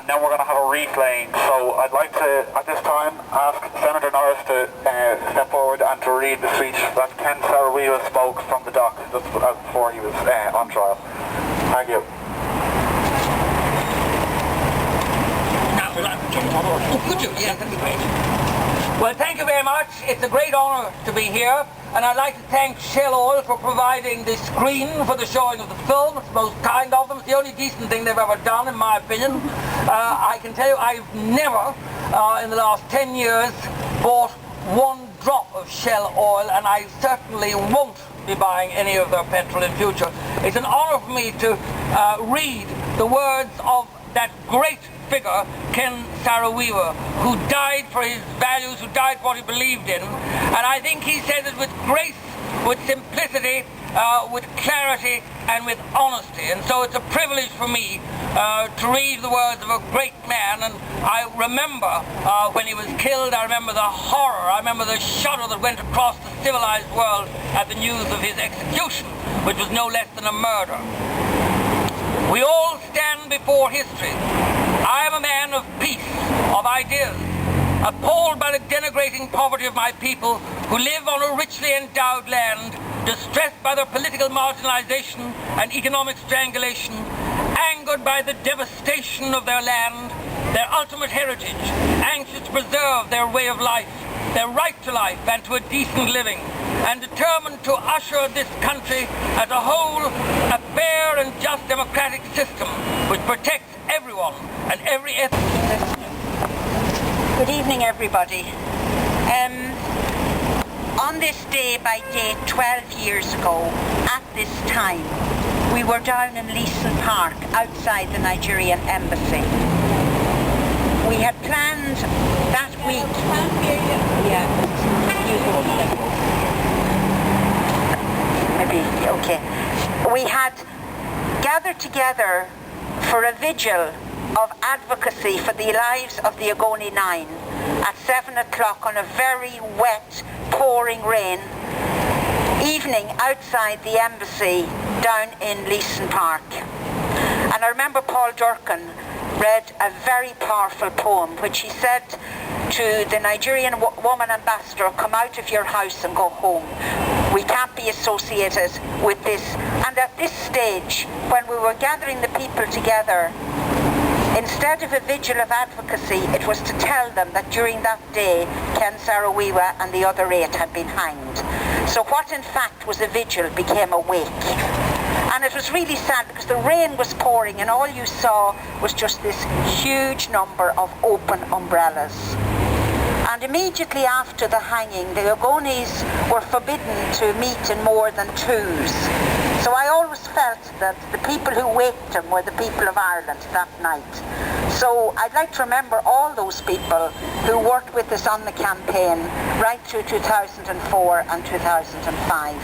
and then we're going to have a replaying. So I'd like to, at this time, ask Senator Norris to step forward and to read the speech that Ken Saro-Wiwa spoke from the dock just before he was on trial. Thank you. Could you? Yeah, that'd be great. Well, thank you very much. It's a great honour to be here, and I'd like to thank Shell Oil for providing the screen for the showing of the film. It's the most kind of them. It's the only decent thing they've ever done, in my opinion. I can tell you I've never, in the last 10 years, bought one drop of Shell Oil, and I certainly won't be buying any of their petrol in future. It's an honour for me to read the words of that great figure, Ken Saro-Wiwa, who died for his values, who died for what he believed in. And I think he says it with grace, with simplicity, with clarity, and with honesty. And so it's a privilege for me to read the words of a great man. And I remember when he was killed, I remember the horror, I remember the shudder that went across the civilized world at the news of his execution, which was no less than a murder. We all stand before history. I am a man of peace, of ideas, appalled by the denigrating poverty of my people who live on a richly endowed land, distressed by their political marginalization and economic strangulation, angered by the devastation of their land, their ultimate heritage, anxious to preserve their way of life, their right to life and to a decent living, and determined to usher this country as a whole a fair and just democratic system which protects everyone and every ethnic. Good evening, everybody. On this day by date 12 years ago, at this time, we were down in Leeson Park outside the Nigerian embassy. We had planned that week. We had gathered together for a vigil of advocacy for the lives of the Ogoni 9 at 7 o'clock on a very wet, pouring rain evening outside the embassy down in Leeson Park. And I remember Paul Durcan read a very powerful poem which he said to the Nigerian woman ambassador, come out of your house and go home. We can't be associated with this. And at this stage, when we were gathering the people together, instead of a vigil of advocacy, it was to tell them that during that day, Ken Saro-Wiwa and the other 8 had been hanged. So what in fact was a vigil became a wake. And it was really sad because the rain was pouring and all you saw was just this huge number of open umbrellas. And immediately after the hanging, the Ogonis were forbidden to meet in more than twos. So I always felt that the people who waked him were the people of Ireland that night. So I'd like to remember all those people who worked with us on the campaign right through 2004 and 2005.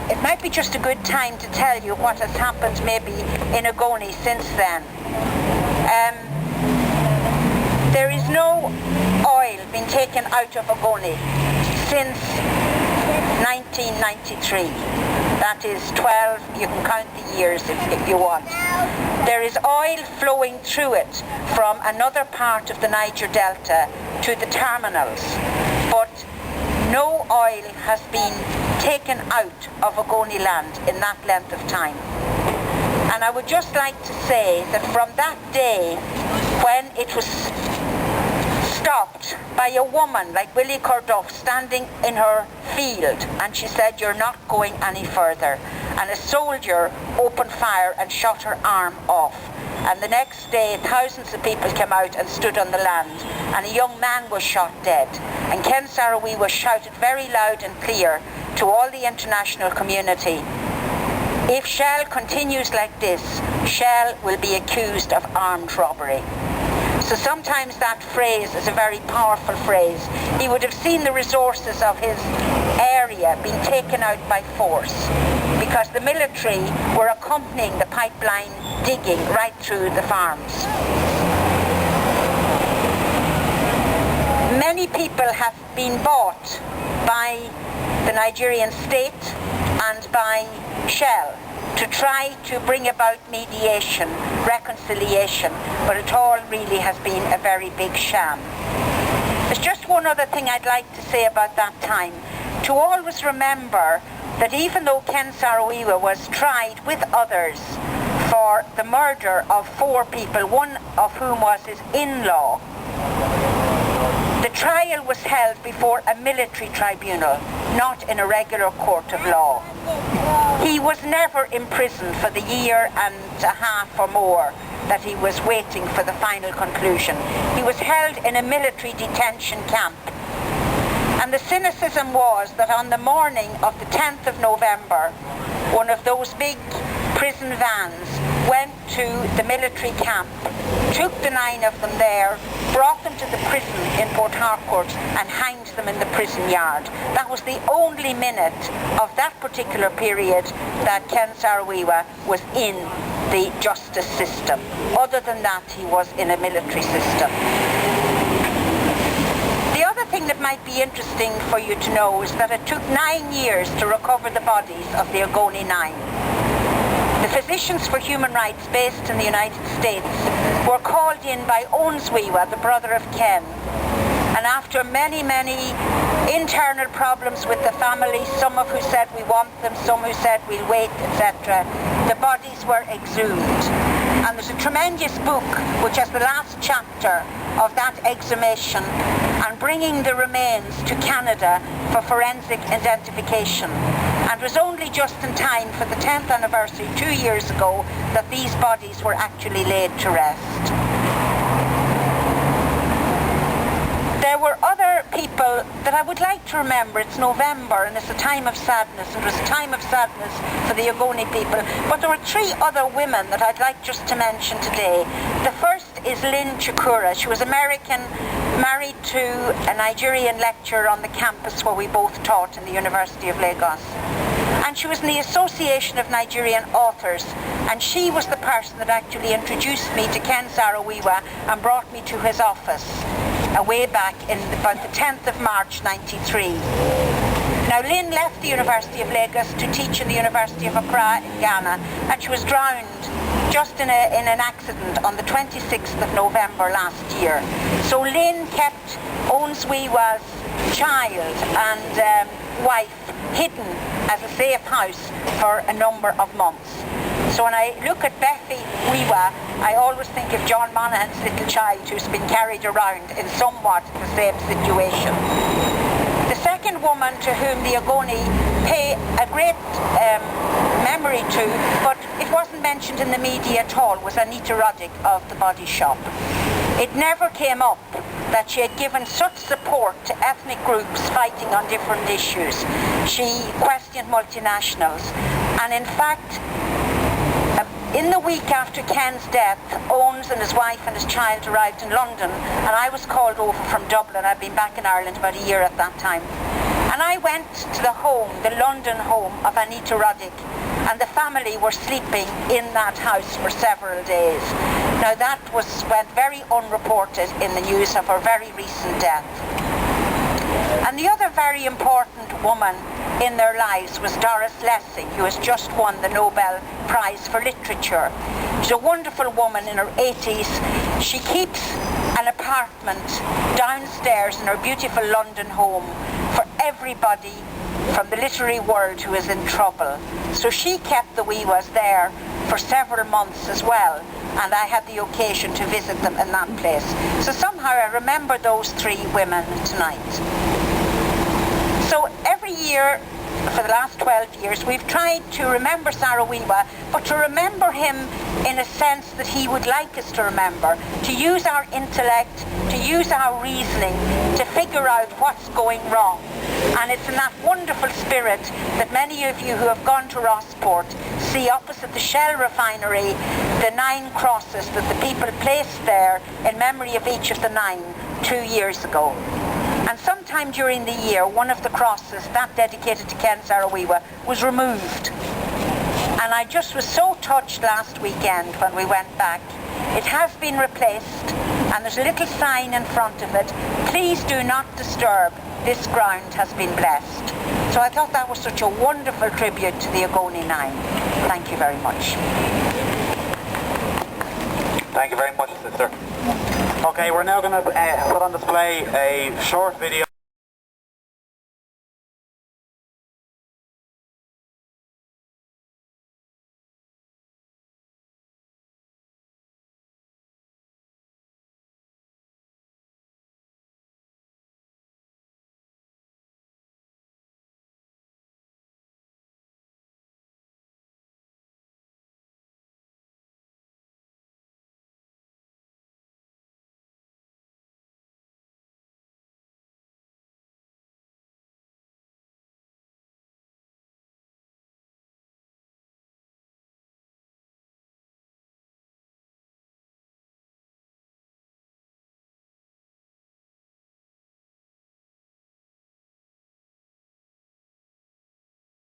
It might be just a good time to tell you what has happened maybe in Ogoni since then. There is no oil being taken out of Ogoni since 1993. That is 12, you can count the years if you want. There is oil flowing through it from another part of the Niger Delta to the terminals, but no oil has been taken out of Ogoni land in that length of time. And I would just like to say that from that day when it was stopped by a woman like Willie Corduff standing in her field, and she said, you're not going any further, and a soldier opened fire and shot her arm off. And the next day thousands of people came out and stood on the land, and a young man was shot dead. And Ken Saro-Wiwa shouted very loud and clear to all the international community, if Shell continues like this, Shell will be accused of armed robbery. So sometimes that phrase is a very powerful phrase. He would have seen the resources of his area being taken out by force because the military were accompanying the pipeline digging right through the farms. Many people have been bought by the Nigerian state and by Shell. to try to bring about mediation, reconciliation, but it all really has been a very big sham. There's just one other thing I'd like to say about that time. To always remember that even though Ken Saro-Wiwa was tried with others for the murder of 4 people, one of whom was his in-law, the trial was held before a military tribunal, not in a regular court of law. He was never imprisoned for the year and a half or more that he was waiting for the final conclusion. He was held in a military detention camp. And the cynicism was that on the morning of the 10th of November, one of those big prison vans went to the military camp, took the 9 of them there, brought them to the prison in Port Harcourt and hanged them in the prison yard. That was the only minute of that particular period that Ken Saro-Wiwa was in the justice system. Other than that, he was in a military system. The other thing that might be interesting for you to know is that it took 9 years to recover the bodies of the Ogoni 9. The Physicians for Human Rights based in the United States were called in by Owens Wiwa, the brother of Ken. And after many, many internal problems with the family, some of who said we want them, some who said we'll wait, etc., the bodies were exhumed. And there's a tremendous book which has the last chapter of that exhumation and bringing the remains to Canada for forensic identification. And it was only just in time for the 10th anniversary 2 years ago that these bodies were actually laid to rest. There were other people that I would like to remember. It's November and it's a time of sadness, and it was a time of sadness for the Ogoni people. But there were 3 other women that I'd like just to mention today. The first is Lynn Chikura. She was American, married to a Nigerian lecturer on the campus where we both taught in the University of Lagos. And she was in the Association of Nigerian Authors, and she was the person that actually introduced me to Ken Saro-Wiwa and brought me to his office way back in about the 10th of March 93. Now Lynn left the University of Lagos to teach in the University of Accra in Ghana, and she was drowned just in an accident on the 26th of November last year. So Lynn kept Owens Wiwa's child and wife hidden as a safe house for a number of months. So when I look at Bethy Wiwa, I always think of John Monaghan's little child who's been carried around in somewhat the same situation. The second woman to whom the Ogoni pay a great memory to, but it wasn't mentioned in the media at all, was Anita Roddick of the Body Shop. It never came up that she had given such support to ethnic groups fighting on different issues. She questioned multinationals, and in fact, in the week after Ken's death, Owens and his wife and his child arrived in London, and I was called over from Dublin. I'd been back in Ireland about a year at that time. And I went to the home, the London home of Anita Roddick, and the family were sleeping in that house for several days. Now that went very unreported in the news of her very recent death. And the other very important woman in their lives was Doris Lessing, who has just won the Nobel Prize for Literature. She's a wonderful woman in her 80s. She keeps an apartment downstairs in her beautiful London home for everybody from the literary world who is in trouble. So she kept the Wiwas there for several months as well, and I had the occasion to visit them in that place. So somehow I remember those 3 women tonight. So every year for the last 12 years we've tried to remember Saro-Wiwa, but to remember him in a sense that he would like us to remember, to use our intellect, to use our reasoning to figure out what's going wrong. And it's in that wonderful spirit that many of you who have gone to Rossport see opposite the Shell refinery the 9 crosses that the people placed there in memory of each of the 9 2 years ago. And sometime during the year, one of the crosses, that dedicated to Ken Saro-Wiwa, was removed. And I just was so touched last weekend when we went back. It has been replaced, and there's a little sign in front of it, "Please do not disturb, this ground has been blessed." So I thought that was such a wonderful tribute to the Ogoni Nine. Thank you very much. Thank you very much, sister. Okay, we're now going to put on display a short video